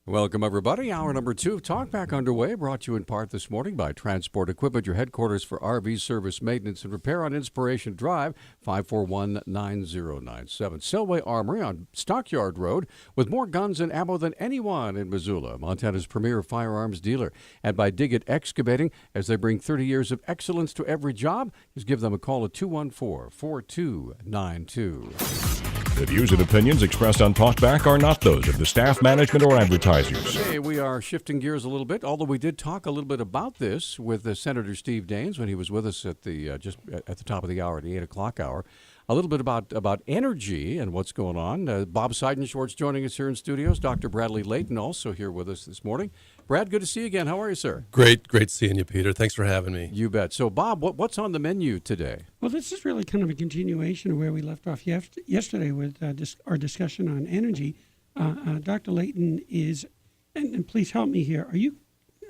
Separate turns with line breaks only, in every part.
Welcome, everybody. Hour number 2 of Talk back underway, brought to you in part this morning by Transport Equipment, your headquarters for RV service, maintenance, and repair on Inspiration Drive, 541-9097. Selway Armory on Stockyard Road, with more guns and ammo than anyone in Missoula, Montana's premier firearms dealer. And by Diggett Excavating, as they bring 30 years of excellence to every job. Just give them a call at 214-4292.
The views and opinions expressed on Talkback are not those of the staff, management, or advertisers.
Okay, we are shifting gears a little bit, although we did talk a little bit about this with Senator Steve Daines when he was with us at the just at the top of the hour, the 8 o'clock hour. A little bit about energy and what's going on. Bob Seidenschwartz joining us here in studios. Dr. Bradley Layton also here with us this morning. Brad, good to see you again. How are you, sir?
Great seeing you, Peter. Thanks for having me.
You bet. So, Bob, what's on the menu today?
Well, this is really kind of a continuation of where we left off yesterday with our discussion on energy. Dr. Layton is, and please help me here, are you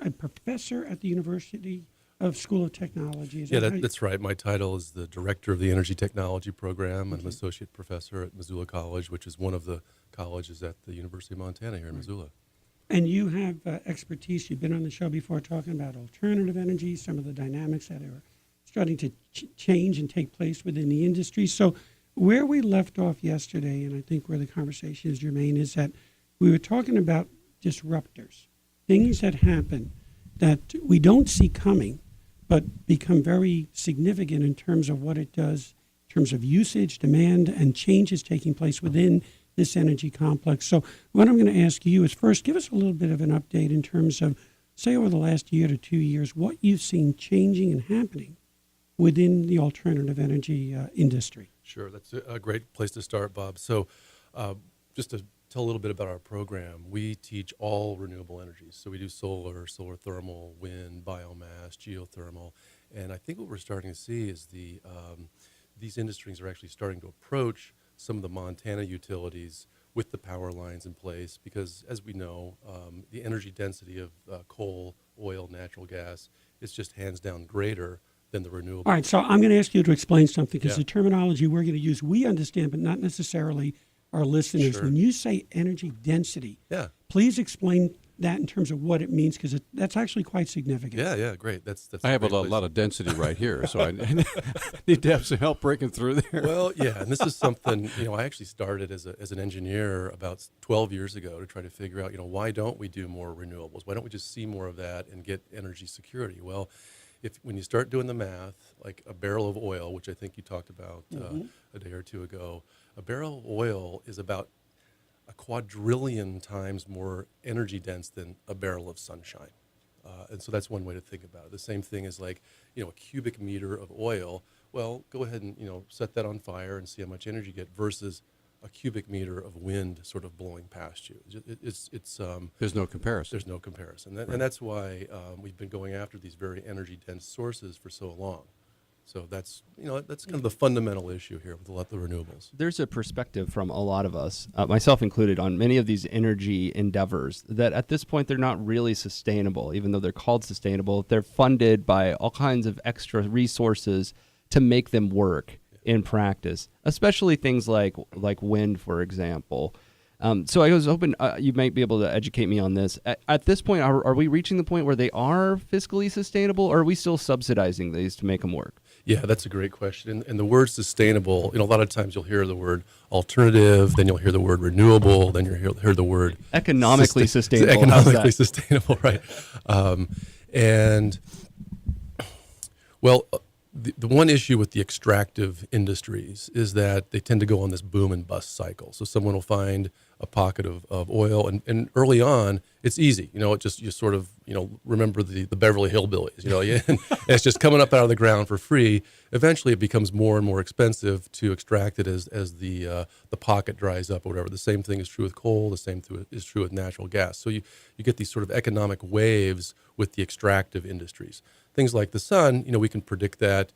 a professor at the University of School of Technology?
That's right. My title is the Director of the Energy Technology Program. I'm an associate professor at Missoula College, which is one of the colleges at the University of Montana here in Missoula.
And you have expertise. You've been on the show before talking about alternative energy, some of the dynamics that are starting to change and take place within the industry. So where we left off yesterday, and I think where the conversation is germane, is that we were talking about disruptors, things that happen that we don't see coming, but become very significant in terms of what it does, in terms of usage, demand, and changes taking place within this energy complex. So what I'm going to ask you is first, give us a little bit of an update in terms of, say, over the last year to 2 years, what you've seen changing and happening within the alternative energy industry.
Sure, that's a great place to start, Bob. So just to tell a little bit about our program, we teach all renewable energies. So we do solar thermal, wind, biomass, geothermal. And I think what we're starting to see is these industries are actually starting to approach some of the Montana utilities with the power lines in place because, as we know, the energy density of coal, oil, natural gas is just hands down greater than the renewable.
All right, so I'm going to ask you to explain something because the terminology we're going to use, we understand, but not necessarily our listeners.
Sure.
When you say energy density, please explain that in terms of what it means, because that's actually quite significant.
Yeah, great. That's
I have a lot of density right here, so I need to have some help breaking through there.
Well, yeah, and this is something, I actually started as an engineer about 12 years ago to try to figure out, why don't we do more renewables? Why don't we just see more of that and get energy security? Well, when you start doing the math, like a barrel of oil, which I think you talked about a day or two ago, a barrel of oil is about a quadrillion times more energy dense than a barrel of sunshine. And so that's one way to think about it. The same thing is like, a cubic meter of oil. Well, go ahead and, set that on fire and see how much energy you get versus a cubic meter of wind sort of blowing past you. It's
There's no comparison.
There's no comparison. And that's why we've been going after these very energy dense sources for so long. So that's kind of the fundamental issue here with a lot of the renewables.
There's a perspective from a lot of us, myself included, on many of these energy endeavors that at this point they're not really sustainable, even though they're called sustainable. They're funded by all kinds of extra resources to make them work in practice, especially things like wind, for example. So I was hoping you might be able to educate me on this. At this point, are we reaching the point where they are fiscally sustainable, or are we still subsidizing these to make them work?
Yeah, that's a great question. And the word sustainable, a lot of times you'll hear the word alternative, then you'll hear the word renewable, then you'll hear the word
economically sustainable.
Economically sustainable, right. The one issue with the extractive industries is that they tend to go on this boom and bust cycle. So someone will find a pocket of oil, and early on, it's easy. You sort of, remember the Beverly Hillbillies, and it's just coming up out of the ground for free. Eventually, it becomes more and more expensive to extract it as the pocket dries up or whatever. The same thing is true with coal. The same is true with natural gas. So you get these sort of economic waves with the extractive industries. Things like the sun, we can predict that,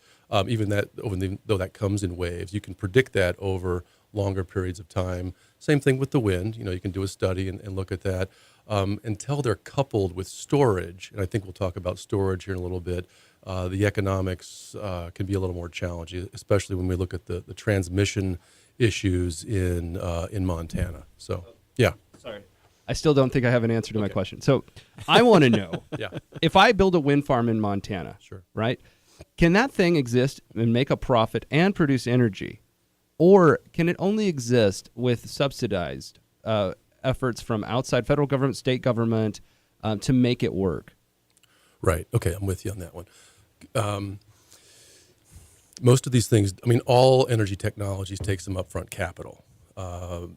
even though that comes in waves, you can predict that over longer periods of time. Same thing with the wind. You can do a study and look at that. Until they're coupled with storage, and I think we'll talk about storage here in a little bit, the economics can be a little more challenging, especially when we look at the transmission issues in Montana. So, yeah.
Sorry. I still don't think I have an answer to my question. So I want to know,
Yeah.
if I build a wind farm in Montana,
Sure.
right? Can that thing exist and make a profit and produce energy? Or can it only exist with subsidized efforts from outside federal government, state government to make it work?
Right. Okay, I'm with you on that one. Most of these things, I mean, all energy technologies take some upfront capital.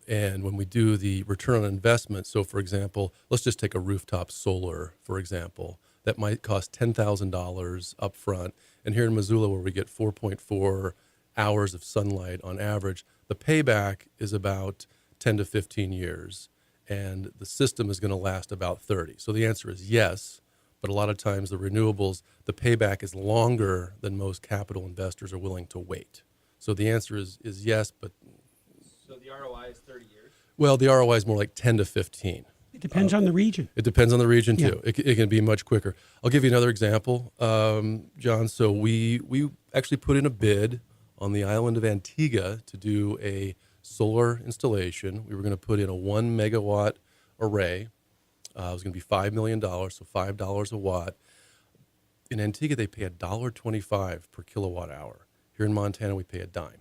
And when we do the return on investment, so for example, let's just take a rooftop solar, for example, that might cost $10,000 upfront. And here in Missoula, where we get 4.4 hours of sunlight on average, the payback is about 10 to 15 years. And the system is going to last about 30. So the answer is yes. But a lot of times the renewables, the payback is longer than most capital investors are willing to wait. So the answer is yes, but...
So the ROI is 30 years?
Well, the ROI is more like 10 to 15.
It depends on the region.
It depends on the region,
Yeah.
too. It can be much quicker. I'll give you another example, John. So we actually put in a bid on the island of Antigua to do a solar installation. We were going to put in a 1 megawatt array. It was going to be $5 million, so $5 a watt. In Antigua, they pay $1.25 per kilowatt hour. Here in Montana, we pay a dime.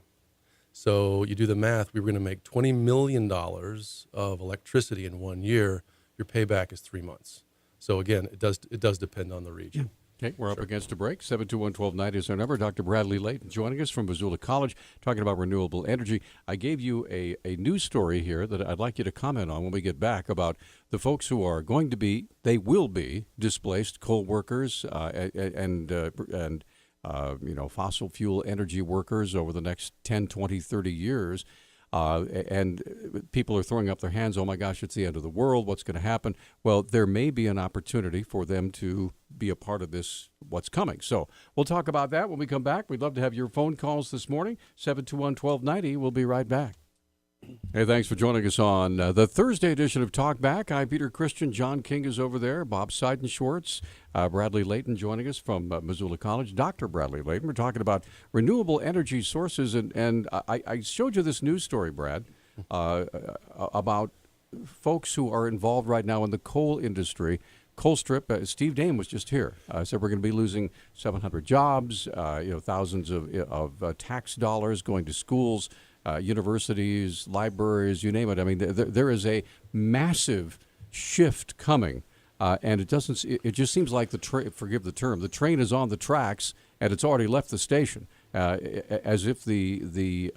So you do the math, we were going to make $20 million of electricity in 1 year. Your payback is 3 months. So again, it does depend on the region.
Okay, we're up against a break. 721-1290 is our number. Dr. Bradley Layton joining us from Missoula College, talking about renewable energy. I gave you a news story here that I'd like you to comment on when we get back about the folks who are going to be, they will be displaced coal workers and fossil fuel energy workers over the next 10, 20, 30 years. And people are throwing up their hands, oh my gosh, it's the end of the world, what's going to happen? Well, there may be an opportunity for them to be a part of this, what's coming. So we'll talk about that when we come back. We'd love to have your phone calls this morning, 721-1290. We'll be right back. Hey, thanks for joining us on the Thursday edition of Talk Back. I'm Peter Christian. John King is over there. Bob Seidenschwartz. Bradley Layton joining us from Missoula College. Dr. Bradley Layton. We're talking about renewable energy sources. And I showed you this news story, Brad, about folks who are involved right now in the coal industry. Colstrip, Steve Dame was just here. Said we're going to be losing 700 jobs, thousands of tax dollars going to schools, universities, libraries, you name it. I mean, there is a massive shift coming, and it just seems like forgive the term, the train is on the tracks and it's already left the station, as if the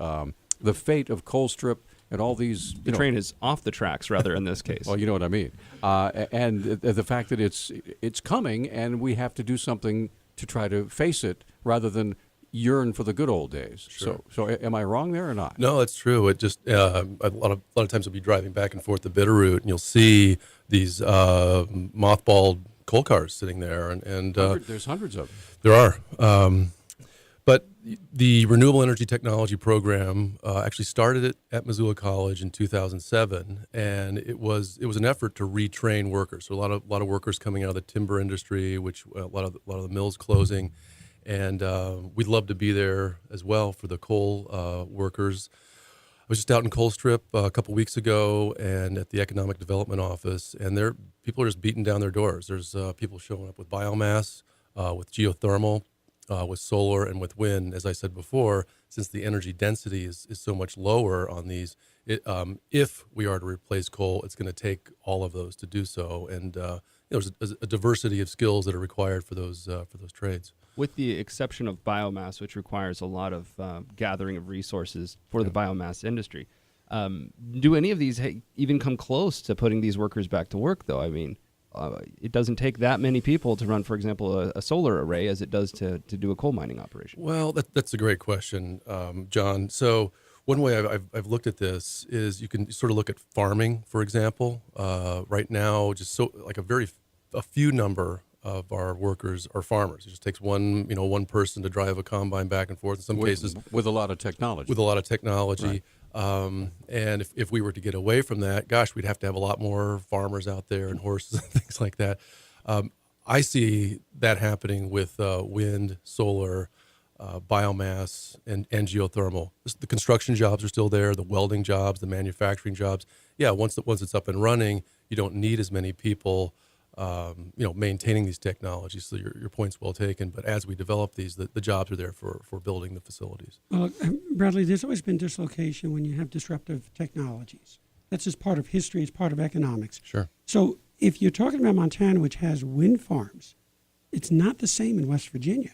fate of Colstrip and all these
The train is off the tracks, rather, in this case.
Well, you know what I mean. And the fact that it's coming, and we have to do something to try to face it rather than yearn for the good old days.
Sure.
So am I wrong there or not?
No, it's true. It just a lot of times you'll be driving back and forth the Bitterroot, and you'll see these mothballed coal cars sitting there, and
There's hundreds of them.
there are. But the Renewable Energy Technology Program actually started at Missoula College in 2007, and it was an effort to retrain workers. So a lot of workers coming out of the timber industry, which a lot of the mills closing, and we'd love to be there as well for the coal workers. I was just out in Colstrip a couple weeks ago, and at the Economic Development Office, and people are just beating down their doors. There's people showing up with biomass, with geothermal. With solar and with wind, as I said before, since the energy density is so much lower on these, if we are to replace coal, it's going to take all of those to do so. And there's a diversity of skills that are required for those trades.
With the exception of biomass, which requires a lot of gathering of resources for the biomass industry, do any of these even come close to putting these workers back to work, though? I mean, it doesn't take that many people to run, for example, a solar array as it does to do a coal mining operation.
Well, that's a great question, John. So one way I've looked at this is you can sort of look at farming, for example. Right now, just a few number of our workers are farmers. It just takes one person to drive a combine back and forth. In some cases,
with a lot of technology.
Right. And if we were to get away from that, gosh, we'd have to have a lot more farmers out there and horses and things like that. I see that happening with wind, solar, biomass, and geothermal. The construction jobs are still there, the welding jobs, the manufacturing jobs. Yeah, once it's up and running, you don't need as many people, maintaining these technologies. So your point's well taken. But as we develop these, the jobs are there for building the facilities.
Well, Bradley, there's always been dislocation when you have disruptive technologies. That's just part of history. It's part of economics.
Sure.
So if you're talking about Montana, which has wind farms, it's not the same in West Virginia,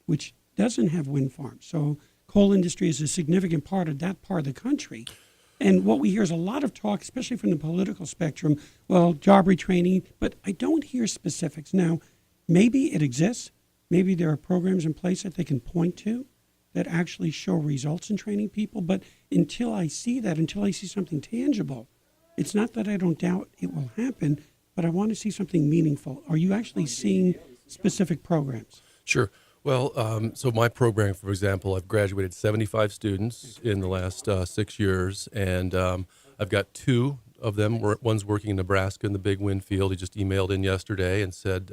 which doesn't have wind farms. So coal industry is a significant part of that part of the country. And what we hear is a lot of talk, especially from the political spectrum, well, job retraining, but I don't hear specifics. Now, maybe it exists. Maybe there are programs in place that they can point to that actually show results in training people. But until I see that, until I see something tangible, it's not that I don't doubt it will happen, but I want to see something meaningful. Are you actually seeing specific programs?
Sure. Well, so my program, for example, I've graduated 75 students in the last 6 years, and I've got 2 of them. One's working in Nebraska in the big wind field. He just emailed in yesterday and said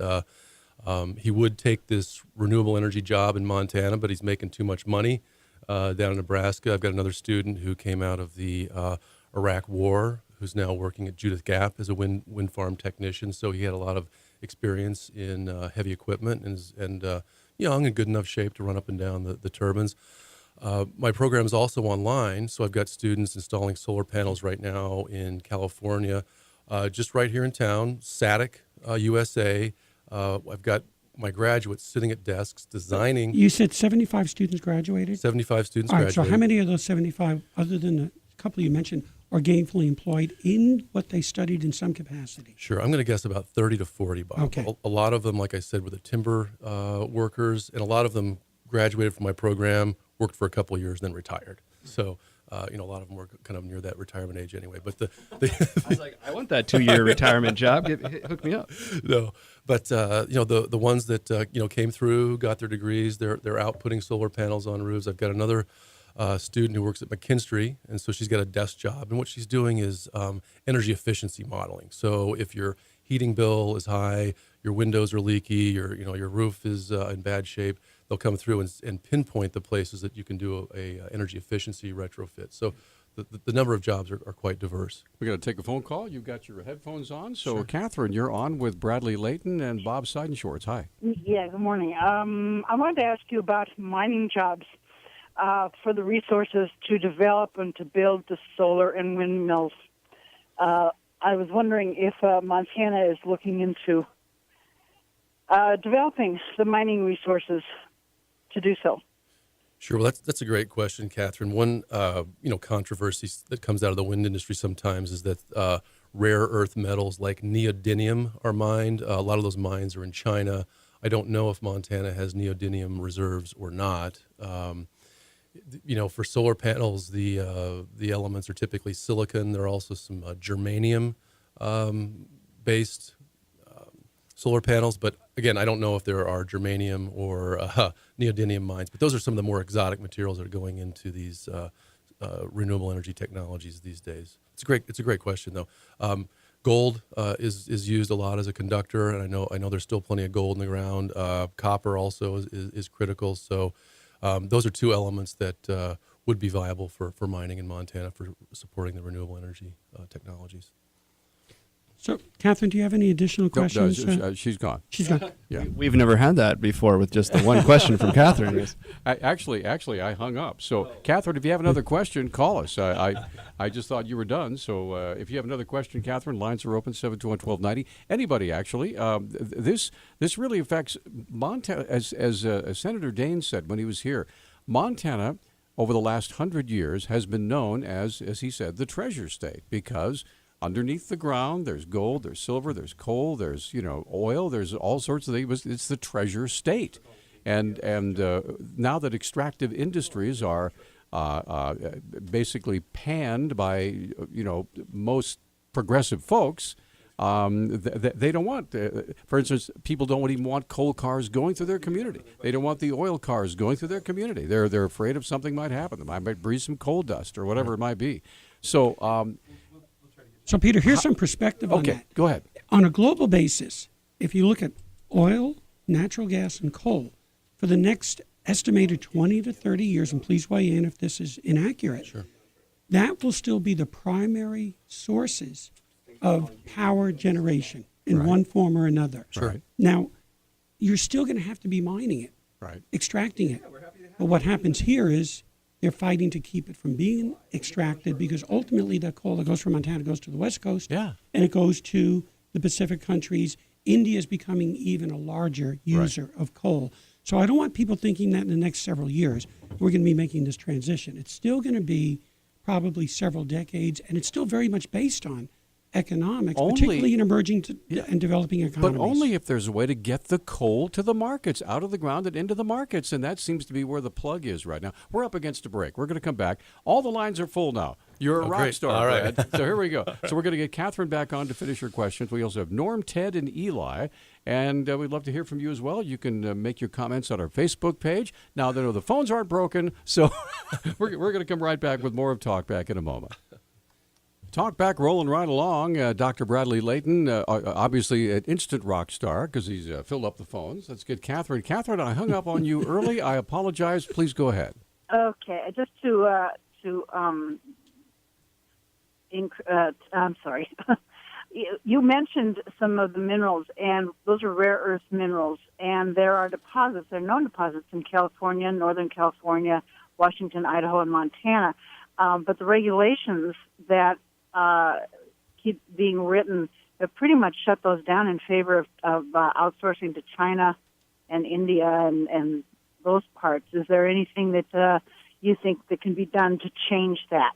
he would take this renewable energy job in Montana, but he's making too much money down in Nebraska. I've got another student who came out of the Iraq War, who's now working at Judith Gap as a wind farm technician. So he had a lot of experience in heavy equipment and young and good enough shape to run up and down the turbines. My program is also online, so I've got students installing solar panels right now in California, just right here in town, SATIC, USA. I've got my graduates sitting at desks designing.
You said 75 students graduated?
75 students
All right,
graduated.
so how many of those 75, other than the couple you mentioned, are gainfully employed in what they studied in some capacity?
Sure. I'm going to guess about 30 to 40, Bob.
Okay.
A lot of them, like I said, were the timber workers, and a lot of them graduated from my program, worked for a couple of years, and then retired. So, a lot of them were kind of near that retirement age anyway. But
I was like, I want that 2-year retirement job. Hook me up.
No, but the ones that came through, got their degrees, they're out putting solar panels on roofs. I've got another student who works at McKinstry, and so she's got a desk job, and what she's doing is energy efficiency modeling. So if your heating bill is high, your windows are leaky, your roof is in bad shape, they'll come through and pinpoint the places that you can do a energy efficiency retrofit. So the number of jobs are quite diverse.
We're going to take a phone call. You've got your headphones on. So,
Sure.
Catherine, you're on with Bradley Layton and Bob Seidenshorts. Hi.
Yeah, good morning. I wanted to ask you about mining jobs for the resources to develop and to build the solar and windmills. I was wondering if Montana is looking into developing the mining resources to do so.
Sure. Well, that's a great question, Catherine. One controversy that comes out of the wind industry sometimes is that rare earth metals like neodymium are mined. A lot of those mines are in China. I don't know if Montana has neodymium reserves or not. For solar panels, the elements are typically silicon. There are also some germanium based solar panels, but again, I don't know if there are germanium or neodymium mines, but those are some of the more exotic materials that are going into these renewable energy technologies these days. It's a great question though. Gold is used a lot as a conductor, and I know there's still plenty of gold in the ground. Copper also is critical. So those are 2 elements that would be viable for mining in Montana for supporting the renewable energy technologies.
So, Catherine, do you have any additional questions?
She's gone.
She's gone.
Yeah.
We've never had that before with just the one question from Catherine.
Actually, I hung up. So, Catherine, if you have another question, call us. I just thought you were done. So, if you have another question, Catherine, lines are open, 721-1290. Anybody, actually. This really affects Montana, as Senator Daines said when he was here. Montana, over the last 100 years, has been known as he said, the treasure state, because underneath the ground, there's gold, there's silver, there's coal, there's oil, there's all sorts of things. It's the treasure state, and now that extractive industries are basically panned by most progressive folks, they don't want. For instance, people don't even want coal cars going through their community. They don't want the oil cars going through their community. They're afraid of something might happen. They might breathe some coal dust or whatever it might be. So.
So, Peter, here's some perspective on that.
Okay, go ahead.
On a global basis, if you look at oil, natural gas, and coal, for the next estimated 20 to 30 years, and please weigh in if this is inaccurate, that will still be the primary sources of power generation in one form or another.
Right.
Now, you're still going to have to be mining it,
Right.
extracting it. But what happens here is they're fighting to keep it from being extracted, because ultimately that coal that goes from Montana goes to the West Coast,
Yeah.
and it goes to the Pacific countries. India is becoming even a larger user of coal. So I don't want people thinking that in the next several years we're going to be making this transition. It's still going to be probably several decades, and it's still very much based on economics,
Only-
particularly in emerging and developing economies.
But only if there's a way to get the coal to the markets, out of the ground and into the markets. And that seems to be where the plug is right now. We're up against a break. We're going to come back. All the lines are full now. You're a rock
great.
star,
All right.
Brad. So here we go. So we're going to get Catherine back on to finish her questions. We also have Norm, Ted, and Eli. And we'd love to hear from you as well. You can make your comments on our Facebook page. Now, they know the phones aren't broken, so we're going to come right back with more of Talk Back in a moment. Talk back, rolling right along. Dr. Bradley Layton, obviously an instant rock star because he's filled up the phones. Let's get Catherine. Catherine, I hung up on you early. I apologize. Please go ahead.
Okay, just I'm sorry. You mentioned some of the minerals, and those are rare earth minerals, and there are deposits, there are known deposits in California, Northern California, Washington, Idaho, and Montana. But the regulations that keep being written have pretty much shut those down in favor of outsourcing to China and India and those parts. Is there anything that you think that can be done to change that?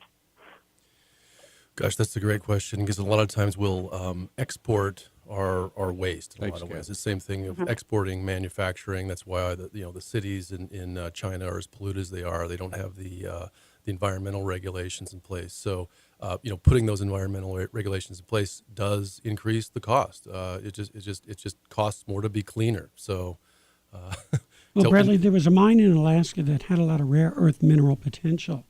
Gosh, that's a great question, because a lot of times we'll export our waste in a
Thanks,
lot of ways.
Kat.
It's the same thing of exporting manufacturing. That's why the cities in China are as polluted as they are. They don't have the environmental regulations in place. So putting those environmental regulations in place does increase the cost. It just costs more to be cleaner. So.
Well, Bradley, there was a mine in Alaska that had a lot of rare earth mineral potential,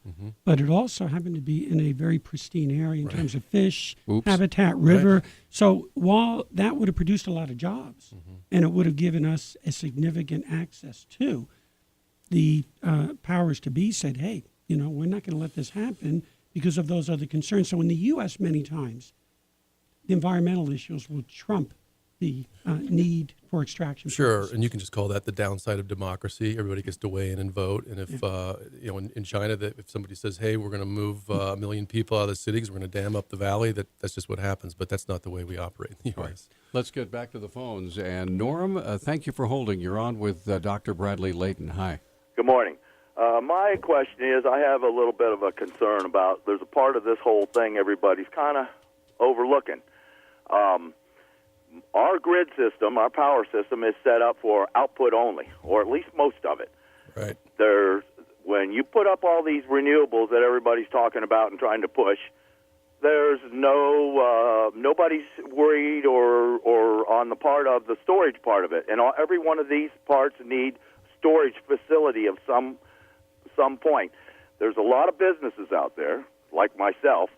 but it also happened to be in a very pristine area in terms of fish, habitat, river. So while that would have produced a lot of jobs, and it would have given us a significant access to, the powers to be said, hey, we're not going to let this happen because of those other concerns. So in the U.S., many times, the environmental issues will trump the need for extraction.
Sure,
purposes.
and you can just call that the downside of democracy. Everybody gets to weigh in and vote. And if in China, that if somebody says, "Hey, we're going to move 1 million people out of the city because we're going to dam up the valley," that's just what happens. But that's not the way we operate in the U.S.
Let's get back to the phones. And Norm, thank you for holding. You're on with Dr. Bradley Layton. Hi.
Good morning. My question is, I have a little bit of a concern about, there's a part of this whole thing everybody's kind of overlooking. Our grid system, our power system, is set up for output only, or at least most of it.
Right.
When you put up all these renewables that everybody's talking about and trying to push, there's nobody's worried or on the part of the storage part of it. And every one of these parts need storage facility of some point. There's a lot of businesses out there, like myself.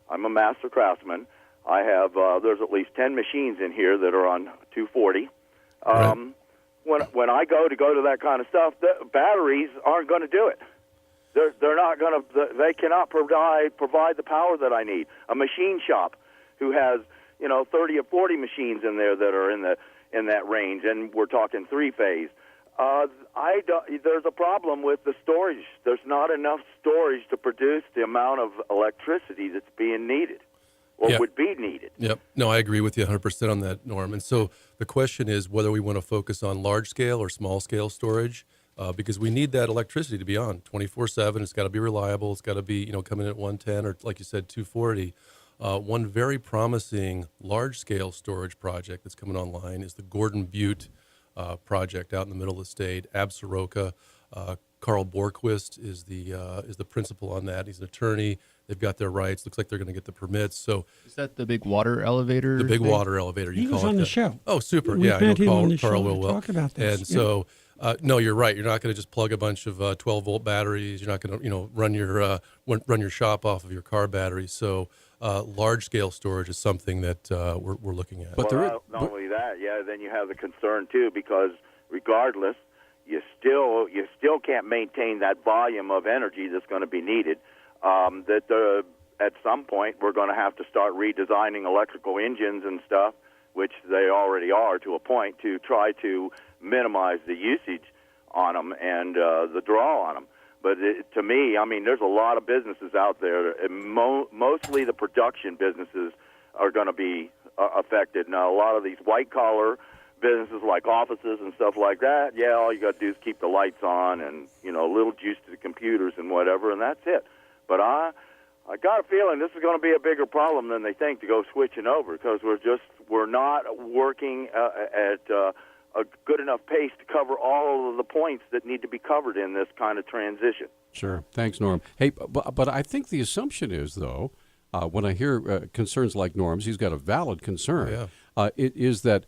I'm a master craftsman. I have there's at least 10 machines in here that are on 240.
Right.
When I go to that kind of stuff, the batteries aren't going to do it. They're not going to. They cannot provide the power that I need. A machine shop who has 30 or 40 machines in there that are in that range, and we're talking 3-phase. There's a problem with the storage. There's not enough storage to produce the amount of electricity that's being needed or would be needed.
Yep. No, I agree with you 100% on that, Norm. And so the question is whether we want to focus on large-scale or small-scale storage, because we need that electricity to be on 24/7. It's got to be reliable. It's got to be coming in at 110 or, like you said, 240. One very promising large-scale storage project that's coming online is the Gordon Butte project out in the middle of the state. Absaroka, Carl Borquist is the principal on that. He's an attorney. They've got their rights. Looks like they're going to get the permits. So
Is that the big water elevator?
the big
thing?
water elevator.
He
You
was
call
on
it
the
that.
show.
Oh, super!
We've
Yeah, I know
had him on the
Carl
show
real
to
well.
talk about this.
And so, no, you're right. You're not going to just plug a bunch of 12-volt batteries. You're not going to run your shop off of your car batteries. So large-scale storage is something that we're looking at.
But
Not only that, then you have the concern too, because regardless, you still can't maintain that volume of energy that's going to be needed. At some point we're going to have to start redesigning electrical engines and stuff, which they already are to a point, to try to minimize the usage on them and the draw on them. But to me, I mean, there's a lot of businesses out there. Mostly the production businesses are going to be affected. Now, a lot of these white-collar businesses like offices and stuff like that, yeah, all you got to do is keep the lights on and, a little juice to the computers and whatever, and that's it. But I got a feeling this is going to be a bigger problem than they think to go switching over, because we're not working at a good enough pace to cover all of the points that need to be covered in this kind of transition.
Sure. Thanks, Norm. Hey, but I think the assumption is, though, when I hear concerns like Norm's, he's got a valid concern. It is that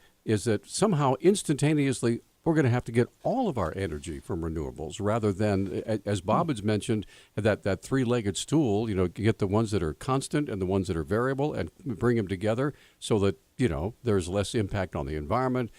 somehow instantaneously we're going to have to get all of our energy from renewables, rather than, as Bob has mentioned, that three-legged stool. Get the ones that are constant and the ones that are variable, and bring them together so that there's less impact on the environment,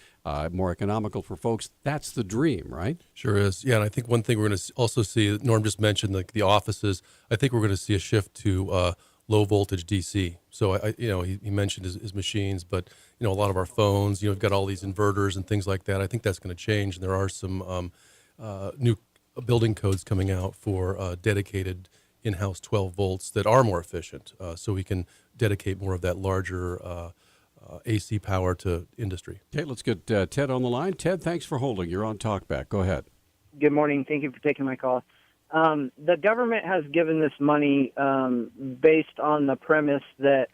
more economical for folks. That's the dream, right?
Sure is. Yeah, and I think one thing we're going to also see, Norm just mentioned the offices. I think we're going to see a shift to low voltage DC. So he mentioned his machines, but a lot of our phones, we've got all these inverters and things like that. I think that's going to change, and there are some new building codes coming out for dedicated in-house 12 volts that are more efficient, so we can dedicate more of that larger AC power to industry.
Okay, let's get Ted on the line. Ted, thanks for holding. You're on Talkback. Go ahead.
Good morning. Thank you for taking my call. The government has given this money based on the premise that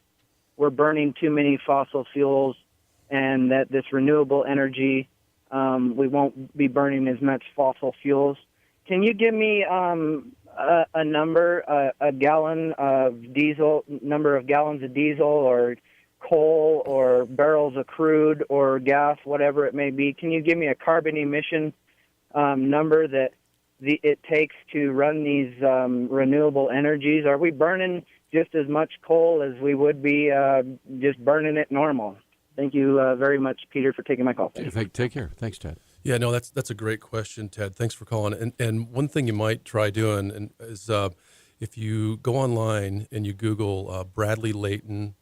we're burning too many fossil fuels, and that this renewable energy, we won't be burning as much fossil fuels. Can you give me a number, a gallon of diesel, number of gallons of diesel, or coal, or barrels of crude, or gas, whatever it may be? Can you give me a carbon emission number that it takes to run these renewable energies? Are we burning just as much coal as we would be just burning it normal? Thank you very much, Peter, for taking my call.
Take care. Thanks, Ted.
Yeah, no, that's a great question, Ted. Thanks for calling. And one thing you might try doing is if you go online and you Google Bradley Layton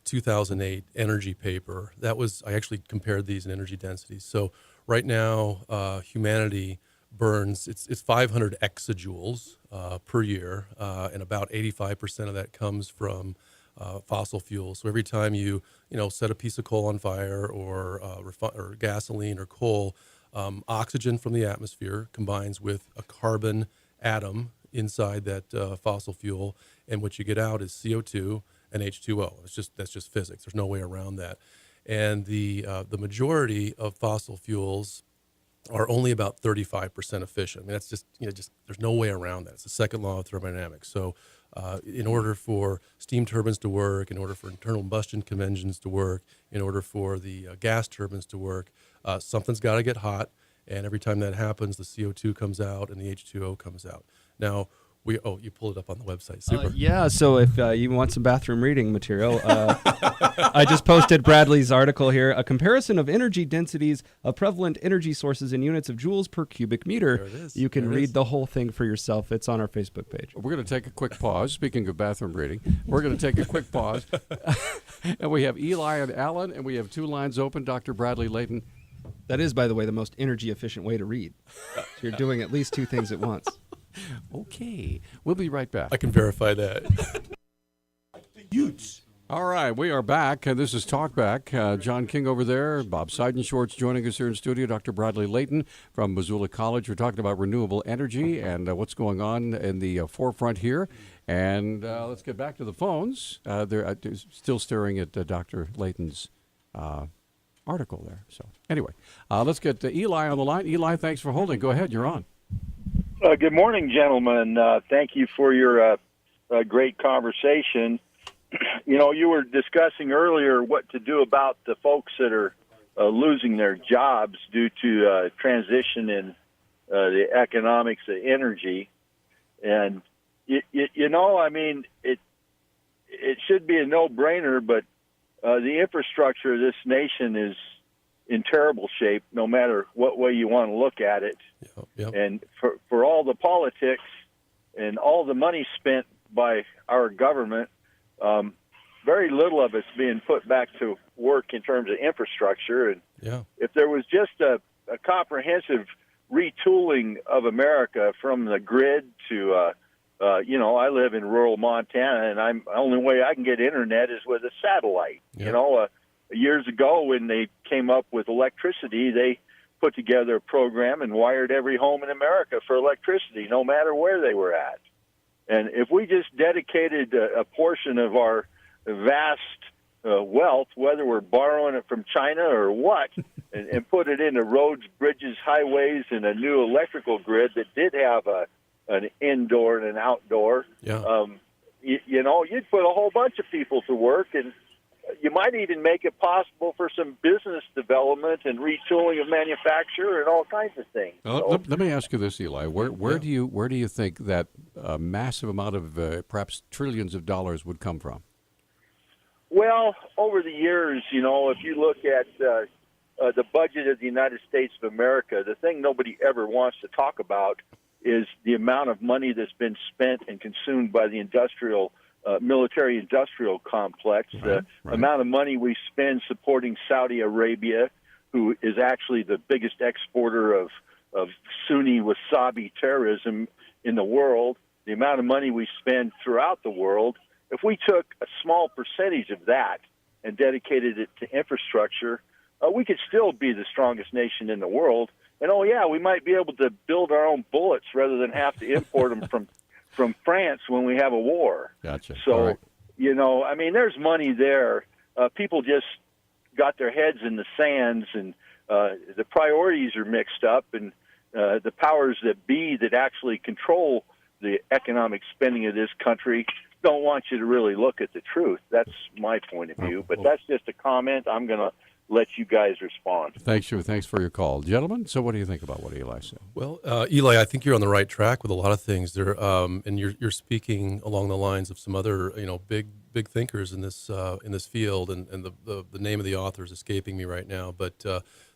2008 energy paper. I actually compared these in energy densities. So right now, humanity burns, it's 500 exajoules per year, and about 85% of that comes from fossil fuels. So every time you set a piece of coal on fire, or gasoline or coal, oxygen from the atmosphere combines with a carbon atom inside that fossil fuel, and what you get out is CO2 and H2O. That's just physics. There's no way around that. And the majority of fossil fuels are only about 35% efficient. I mean, that's just there's no way around that. It's the second law of thermodynamics. So in order for steam turbines to work, in order for internal combustion engines to work, in order for the gas turbines to work, something's got to get hot. And every time that happens, the CO2 comes out and the H2O comes out. Now, you pulled it up on the website. Super.
Yeah, so if you want some bathroom reading material, I just posted Bradley's article here, a comparison of energy densities of prevalent energy sources in units of joules per cubic meter.
There it is.
You can read the whole thing for yourself. It's on our Facebook page.
We're going to take a quick pause. Speaking of bathroom reading, we're going to take a quick pause. And we have Eli and Alan, and we have two lines open. Dr. Bradley Layton.
That is, by the way, the most energy efficient way to read. So you're doing at least two things at once.
Okay. We'll be right back.
I can verify that.
All right, we are back. This is Talkback. John King over there, Bob Seidenschwartz joining us here in studio, Dr. Bradley Layton from Missoula College. We're talking about renewable energy and what's going on in the forefront here. And let's get back to the phones. They're still staring at Dr. Layton's article there. So anyway, let's get Eli on the line. Eli, thanks for holding. Go ahead, you're on.
Good morning, gentlemen. Thank you for your great conversation. You were discussing earlier what to do about the folks that are losing their jobs due to transition in the economics of energy. And, I mean, it should be a no-brainer, but the infrastructure of this nation in terrible shape, no matter what way you want to look at it.
Yep.
And for all the politics and all the money spent by our government, very little of it's being put back to work in terms of infrastructure. And if there was just a comprehensive retooling of America from the grid to, I live in rural Montana, and the only way I can get internet is with a satellite. Years ago when they came up with electricity, they put together a program and wired every home in America for electricity, no matter where they were at. And if we just dedicated a portion of our vast wealth, whether we're borrowing it from China or what, and put it into roads, bridges, highways, and a new electrical grid that did have an indoor and an outdoor, you'd put a whole bunch of people to work, and you might even make it possible for some business development and retooling of manufacture and all kinds of things.
Well, let me ask you this, Eli. Where do you think that massive amount of perhaps trillions of dollars would come from?
Well, over the years, if you look at the budget of the United States of America, the thing nobody ever wants to talk about is the amount of money that's been spent and consumed by the military-industrial complex, the amount of money we spend supporting Saudi Arabia, who is actually the biggest exporter of Sunni wasabi terrorism in the world, the amount of money we spend throughout the world. If we took a small percentage of that and dedicated it to infrastructure, we could still be the strongest nation in the world. And, we might be able to build our own bullets rather than have to import them from France when we have a war.
Gotcha.
So, there's money there. People just got their heads in the sands, and the priorities are mixed up, and the powers that be that actually control the economic spending of this country don't want you to really look at the truth. That's my point of view, but that's just a comment. I'm going to let you guys respond.
Thanks for your call. Gentlemen, so what do you think about what Eli said?
Well, Eli, I think you're on the right track with a lot of things there, and you're speaking along the lines of some other, big thinkers in this field, and the name of the author is escaping me right now, but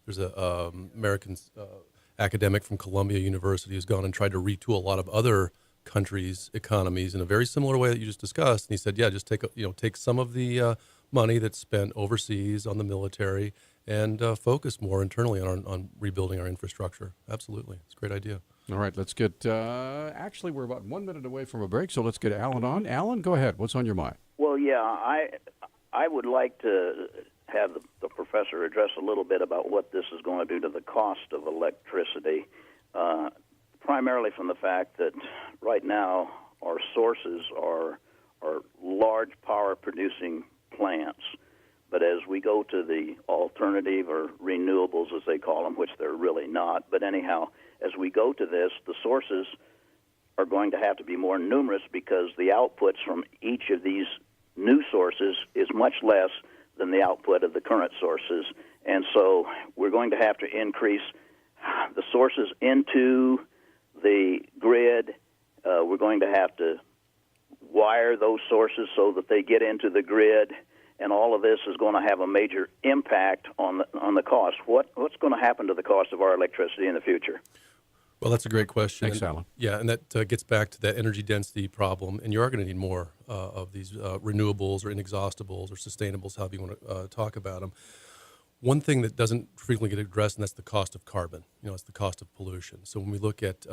there's a American academic from Columbia University who's gone and tried to retool a lot of other countries' economies in a very similar way that you just discussed, and he said, just take some of the money that's spent overseas on the military and focus more internally on rebuilding our infrastructure. Absolutely. It's a great idea.
All right, let's get, actually, we're about 1 minute away from a break, so let's get Alan on. Alan, go ahead. What's on your mind?
Well, I would like to have the professor address a little bit about what this is going to do to the cost of electricity, primarily from the fact that right now our sources are large power-producing plants. But as we go to the alternative or renewables, as they call them, which they're really not, but anyhow, as we go to this, the sources are going to have to be more numerous because the outputs from each of these new sources is much less than the output of the current sources. And so we're going to have to increase the sources into the grid. We're going to have to wire those sources so that they get into the grid, and all of this is going to have a major impact on the cost. What's going to happen to the cost of our electricity in the future?
Well, that's a great question.
Thanks, Alan.
Yeah, and that gets back to that energy density problem, and you are going to need more of these renewables or inexhaustibles or sustainables, however you want to talk about them. One thing that doesn't frequently get addressed, and that's the cost of carbon. It's the cost of pollution. So when we look at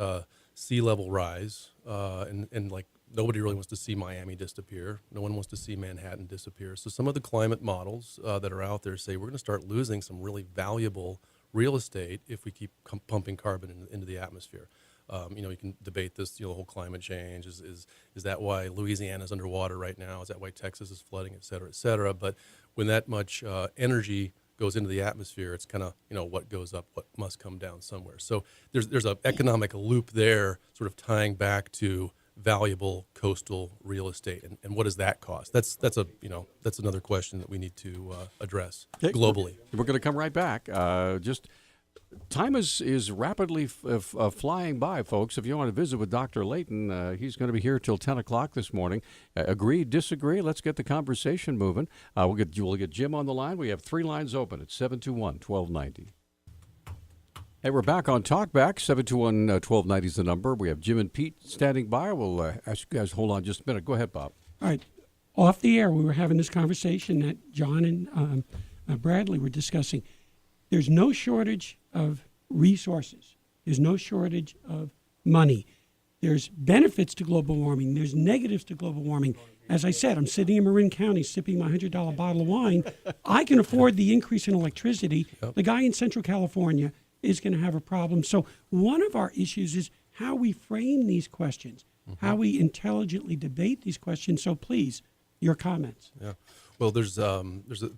sea level rise, and like nobody really wants to see Miami disappear. No one wants to see Manhattan disappear. So some of the climate models that are out there say we're going to start losing some really valuable real estate if we keep pumping carbon into the atmosphere. You can debate this, the whole climate change. Is that why Louisiana's underwater right now? Is that why Texas is flooding, et cetera, et cetera? But when that much energy goes into the atmosphere, it's kind of, what goes up, what must come down somewhere. So there's an economic loop there sort of tying back to valuable coastal real estate, and what does that cost? That's another question that we need to address globally.
We're going to come right back. Just Time is rapidly flying by, folks. If you want to visit with Dr. Layton, he's going to be here till 10 o'clock this morning. Agree, disagree? Let's get the conversation moving. We'll get Jim on the line. We have 3 lines open at 721-1290. Hey, we're back on Talkback. 721-1290 is the number. We have Jim and Pete standing by. We'll ask you guys, hold on just a minute. Go ahead, Bob.
All right. Off the air, we were having this conversation that John and Bradley were discussing. There's no shortage of resources. There's no shortage of money. There's benefits to global warming. There's negatives to global warming. As I said, I'm sitting in Marin County sipping my $100 bottle of wine. I can afford the increase in electricity. Yep. The guy in Central California is going to have a problem. So one of our issues is how we frame these questions, how we intelligently debate these questions. So please, your comments.
Yeah. Well, there's a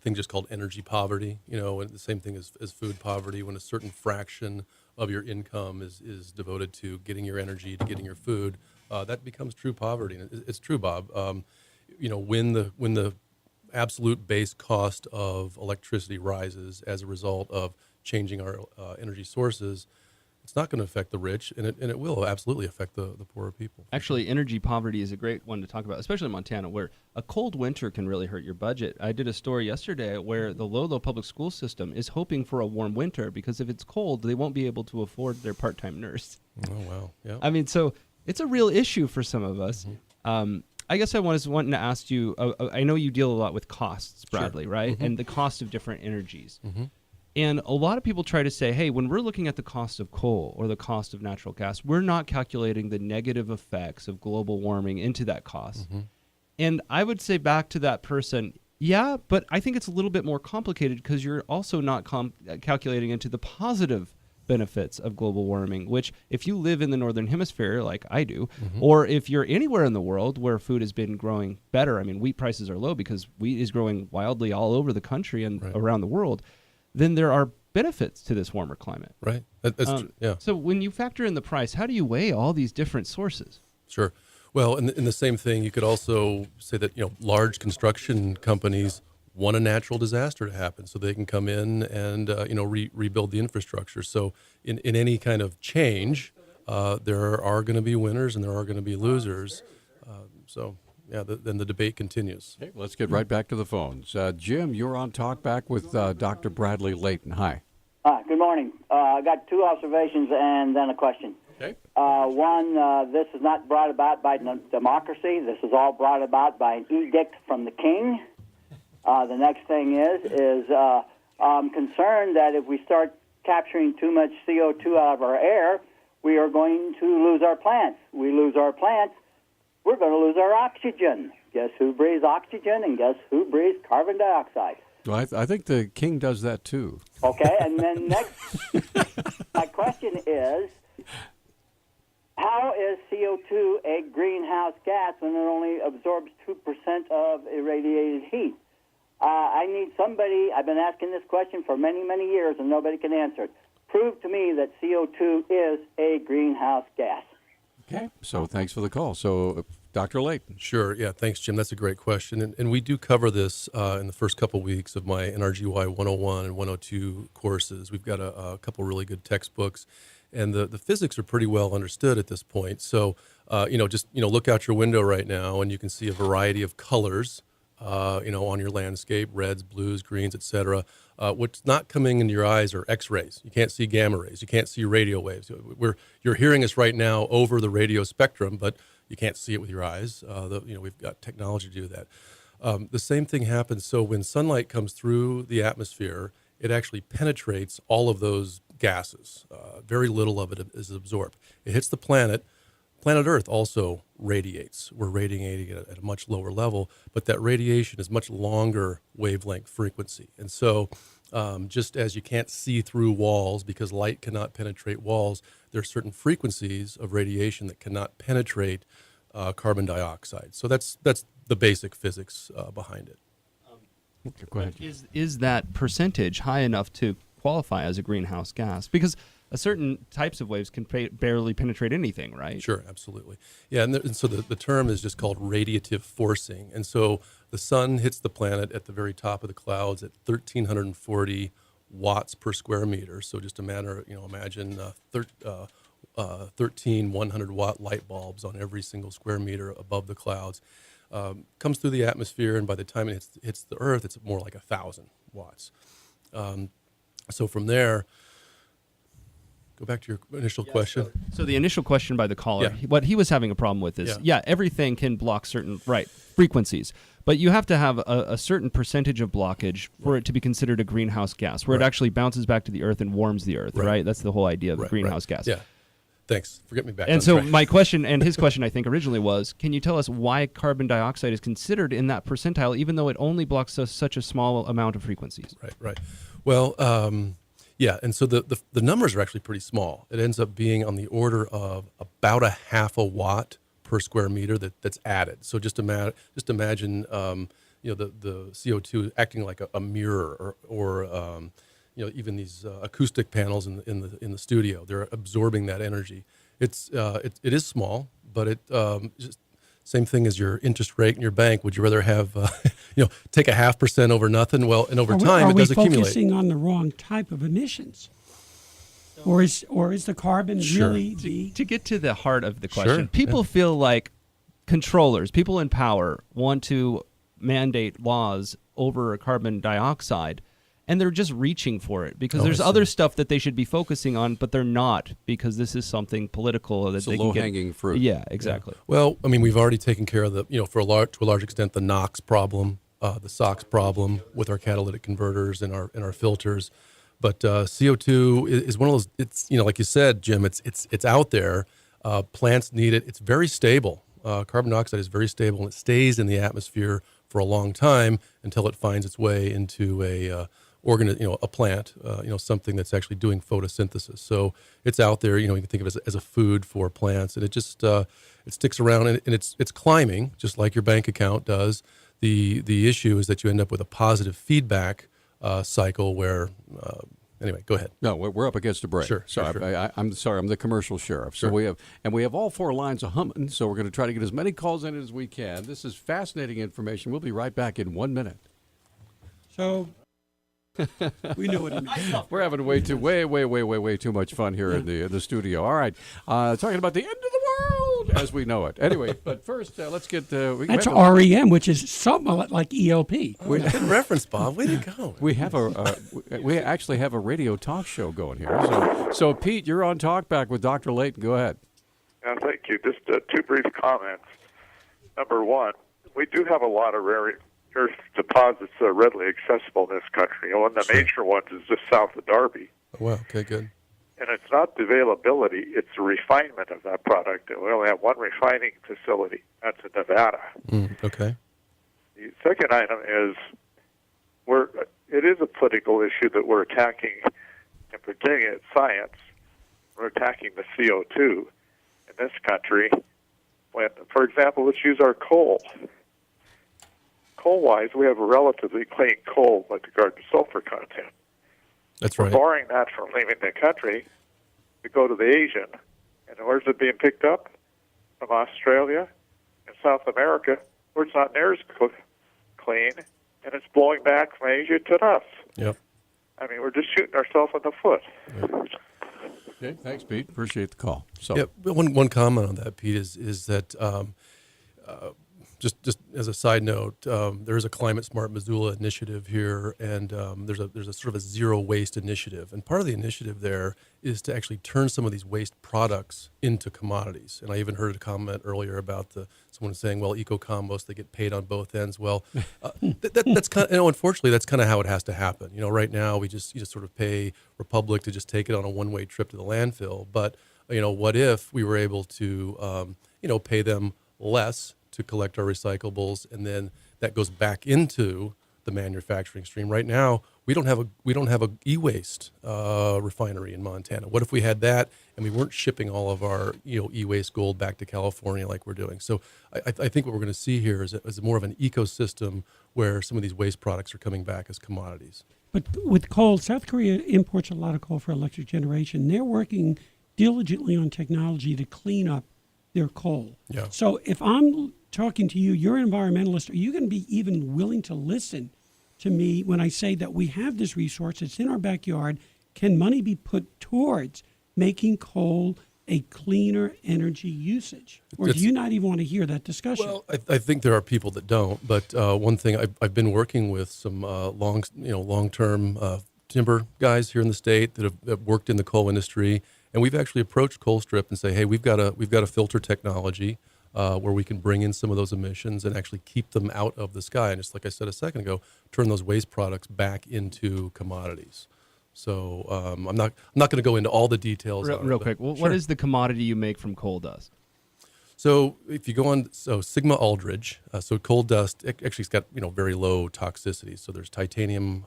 thing just called energy poverty, and the same thing as food poverty, when a certain fraction of your income is devoted to getting your energy, to getting your food, that becomes true poverty. And it's true, Bob. When the absolute base cost of electricity rises as a result of changing our energy sources, it's not going to affect the rich, and it will absolutely affect the poorer people.
Actually, energy poverty is a great one to talk about, especially in Montana, where a cold winter can really hurt your budget. I did a story yesterday where the Lolo public school system is hoping for a warm winter because if it's cold, they won't be able to afford their part-time nurse.
Oh, wow. Yeah.
I mean, so it's a real issue for some of us. I guess I was wanting to ask you, I know you deal a lot with costs, Bradley,
Sure.
right? And the cost of different energies. And a lot of people try to say, hey, when we're looking at the cost of coal or the cost of natural gas, we're not calculating the negative effects of global warming into that cost. And I would say back to that person, yeah, but I think it's a little bit more complicated because you're also not calculating into the positive benefits of global warming, which if you live in the Northern Hemisphere like I do, or if you're anywhere in the world where food has been growing better, I mean, wheat prices are low because wheat is growing wildly all over the country and around the world, then there are benefits to this warmer climate.
Right. That's true. Yeah.
So when you factor in the price, how do you weigh all these different sources?
Sure. Well, in the same thing, you could also say that large construction companies want a natural disaster to happen so they can come in and rebuild the infrastructure. So in any kind of change, there are going to be winners and there are going to be losers. Then the debate continues.
Okay, let's get right back to the phones. Jim, you're on Talkback with Dr. Bradley Layton. Hi.
Good morning. I got 2 observations and then a question.
Okay.
One, this is not brought about by democracy. This is all brought about by an edict from the king. The next thing is I'm concerned that if we start capturing too much CO2 out of our air, we are going to lose our plants. We lose our plants, we're going to lose our oxygen. Guess who breathes oxygen and guess who breathes carbon dioxide?
Well, I think the king does that too.
Okay, and then next, my question is, how is CO2 a greenhouse gas when it only absorbs 2% of irradiated heat? I need somebody, I've been asking this question for many, many years and nobody can answer it. Prove to me that CO2 is a greenhouse gas.
Okay. So thanks for the call. So Dr. Layton.
Sure. Yeah. Thanks, Jim. That's a great question. And we do cover this in the first couple weeks of my NRGY 101 and 102 courses. We've got a couple really good textbooks, and the physics are pretty well understood at this point. So, look out your window right now and you can see a variety of colors, on your landscape, reds, blues, greens, etc. What's not coming into your eyes are X-rays. You can't see gamma rays. You can't see radio waves. You're hearing us right now over the radio spectrum, but you can't see it with your eyes. We've got technology to do that. The same thing happens. So when sunlight comes through the atmosphere, it actually penetrates all of those gases. Very little of it is absorbed. It hits the planet. Planet Earth also radiates. We're radiating at a much lower level, but that radiation is much longer wavelength frequency. And so just as you can't see through walls because light cannot penetrate walls, there are certain frequencies of radiation that cannot penetrate carbon dioxide. So that's the basic physics behind it.
Go ahead.
Is that percentage high enough to qualify as a greenhouse gas? Because certain types of waves can barely penetrate anything, right?
Sure, absolutely. Yeah, and so the term is just called radiative forcing. And so the sun hits the planet at the very top of the clouds at 1,340 watts per square meter. So just a matter of, imagine 13 100-watt light bulbs on every single square meter above the clouds. Comes through the atmosphere, and by the time it hits the Earth, it's more like 1,000 watts. So from there, go back to your initial question.
So the initial question by the caller,
Yeah.
what he was having a problem with is,
Yeah.
everything can block certain frequencies, but you have to have a certain percentage of blockage for it to be considered a greenhouse gas, where it actually bounces back to the Earth and warms the Earth, right? That's the whole idea of the greenhouse gas.
Yeah. Thanks for getting me back.
And
on
so
track.
my question, and his question, I think originally was, can you tell us why carbon dioxide is considered in that percentile, even though it only blocks such a small amount of frequencies?
Right. Well, yeah, and so the numbers are actually pretty small. It ends up being on the order of about 0.5 watt per square meter that's added. So just imagine the CO2 acting like a mirror, or even these acoustic panels in the studio. They're absorbing that energy. It is small, but it just same thing as your interest rate in your bank. Would you rather have take 0.5% over nothing? Well, and over time it does accumulate.
Are we focusing on the wrong type of emissions? Or is the carbon really the...
To get to the heart of the question,
Sure.
people feel like controllers, people in power, want to mandate laws over carbon dioxide, and they're just reaching for it because there's other stuff that they should be focusing on, but they're not, because this is something political that
It's
they
a
can get.
low-hanging fruit.
Yeah, exactly.
Well, I mean, we've already taken care of to a large extent, the NOx problem, the SOx problem with our catalytic converters and our filters. But CO2 is one of those. It's like you said, Jim. It's out there. Plants need it. It's very stable. Carbon dioxide is very stable, and it stays in the atmosphere for a long time until it finds its way into a plant, something that's actually doing photosynthesis. So it's out there. You can think of it as a food for plants, and it just it sticks around, and it's climbing just like your bank account does. The issue is that you end up with a positive feedback cycle where. Anyway, go ahead.
No, we're up against a break.
Sure.
I'm sorry. I'm the commercial sheriff. So we have all 4 lines of humming. So we're going to try to get as many calls in as we can. This is fascinating information. We'll be right back in 1 minute.
So we know what it means.
We're having way too much fun here in the studio. All right, talking about the end of the world as we know it. Anyway, but first let's get.
That's REM, which is something like ELP.
Good reference, Bob. Way to go.
We have we actually have a radio talk show going here. So Pete, you're on Talkback with Dr. Layton. Go ahead.
Thank you. Just 2 brief comments. Number 1, we do have a lot of rare earth deposits that are readily accessible in this country. One of the major ones is just south of Darby.
Oh, wow. Okay, good.
And it's not the availability, it's the refinement of that product. And we only have one refining facility. That's in Nevada.
Okay.
The second item is it is a political issue that we're attacking, and pretending it's science. We're attacking the CO2 in this country. When, for example, let's use our coal. Coal-wise, we have a relatively clean coal with regard to sulfur content.
That's
We're
right.
barring that from leaving the country to go to the Asian. And where's it being picked up? From Australia and South America, where it's not near as clean, and it's blowing back from Asia to us.
Yep.
I mean, we're just shooting ourselves in the foot.
Okay, thanks, Pete. Appreciate the call. So,
Yeah, one comment on that, Pete, is that just as a side note, there is a Climate Smart Missoula initiative here, and there's a sort of a zero waste initiative, and part of the initiative there is to actually turn some of these waste products into commodities. And I even heard a comment earlier about someone saying, "Well, eco-compost, they get paid on both ends." Well, that's kind of, unfortunately, that's kind of how it has to happen. Right now you just sort of pay Republic to just take it on a one-way trip to the landfill. But what if we were able to pay them less to collect our recyclables, and then that goes back into the manufacturing stream? Right now, we don't have a e-waste refinery in Montana. What if we had that, and we weren't shipping all of our e-waste gold back to California like we're doing? So I think what we're going to see here is more of an ecosystem where some of these waste products are coming back as commodities.
But with coal, South Korea imports a lot of coal for electric generation. They're working diligently on technology to clean up their coal.
Yeah.
So if I'm talking to you, you're an environmentalist, are you going to be even willing to listen to me when I say that we have this resource, it's in our backyard. Can money be put towards making coal a cleaner energy usage? Or do you not even want to hear that discussion?
Well, I think there are people that don't. But one thing, I've been working with some long-term timber guys here in the state that have worked in the coal industry, and we've actually approached Colstrip and say, hey, we've got a filter technology where we can bring in some of those emissions and actually keep them out of the sky. And just like I said a second ago, turn those waste products back into commodities. So I'm not going to go into all the details.
Real quick, what is the commodity you make from coal dust?
So if you go on, Sigma Aldrich, so coal dust actually's got very low toxicity. So there's titanium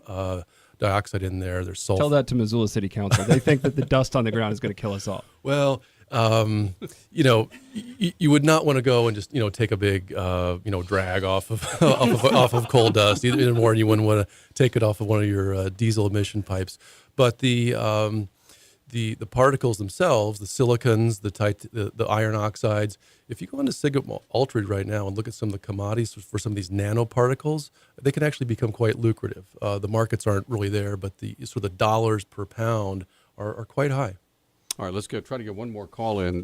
dioxide in there. There's sulfur.
Tell that to Missoula City Council. They think that the dust on the ground is going to kill us all.
Well, you would not want to go and just take a big drag off of off of coal dust either more than you wouldn't want to take it off of one of your diesel emission pipes. But the particles themselves, the silicons, the iron oxides. If you go into Sigma Aldrich right now and look at some of the commodities for some of these nanoparticles, they can actually become quite lucrative. The markets aren't really there, but the sort of the dollars per pound are quite high.
All right, let's try to get one more call in.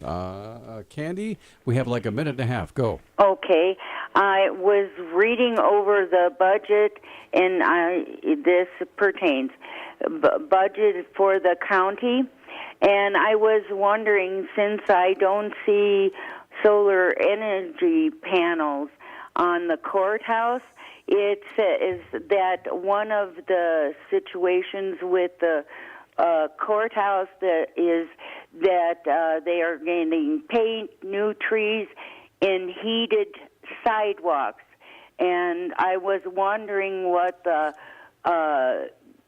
Candy, we have like a minute and a half. Go.
Okay. I was reading over the budget, and this pertains budget for the county, and I was wondering, since I don't see solar energy panels on the courthouse, it says that one of the situations with the courthouse that they are getting paint, new trees, and heated sidewalks. And I was wondering what the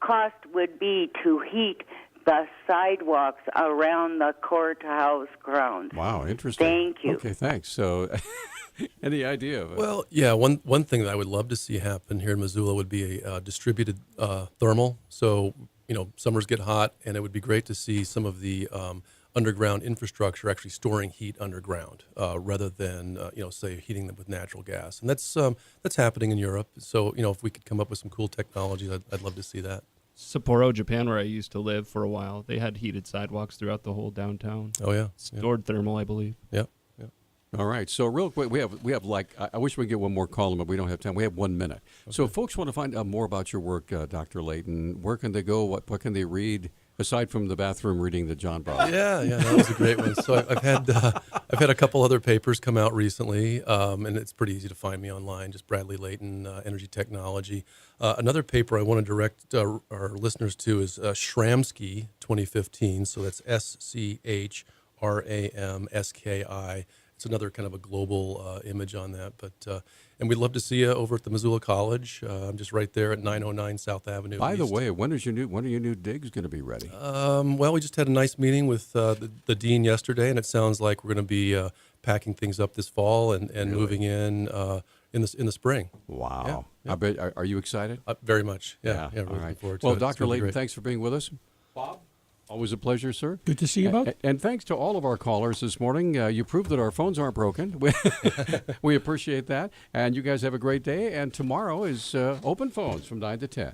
cost would be to heat the sidewalks around the courthouse grounds.
Wow, interesting.
Thank you.
Okay, thanks. So, any idea of it?
Well, yeah, one thing that I would love to see happen here in Missoula would be a distributed thermal. So, summers get hot, and it would be great to see some of the underground infrastructure actually storing heat underground rather than, say, heating them with natural gas. And that's happening in Europe. So, if we could come up with some cool technologies, I'd love to see that.
Sapporo, Japan, where I used to live for a while, they had heated sidewalks throughout the whole downtown.
Oh, yeah.
Stored thermal, I believe.
Yeah.
All right. So real quick, we have like, I wish we could get one more call in, but we don't have time. We have 1 minute. Okay. So if folks want to find out more about your work, Dr. Layton, where can they go? What can they read? Aside from the bathroom reading that John brought.
Yeah, that was a great one. So I've had a couple other papers come out recently, and it's pretty easy to find me online. Just Bradley Layton, Energy Technology. Another paper I want to direct our listeners to is Schramsky 2015. So that's SCHRAMSKI. It's another kind of a global image on that, but and we'd love to see you over at the Missoula College. I'm just right there at 909 South Avenue.
By the way, when are your new digs going to be ready?
Well, we just had a nice meeting with the dean yesterday, and it sounds like we're going to be packing things up this fall and really? Moving in the spring.
Wow!
Yeah.
I bet. Are you excited?
Very much. Yeah.
Really
All right.
looking forward
to
well,
it.
Dr. Layton, thanks for being with us. Bob. Always a pleasure, sir.
Good to see you, Bob.
And thanks to all of our callers this morning. You proved that our phones aren't broken. We appreciate that. And you guys have a great day. And tomorrow is open phones from 9 to 10.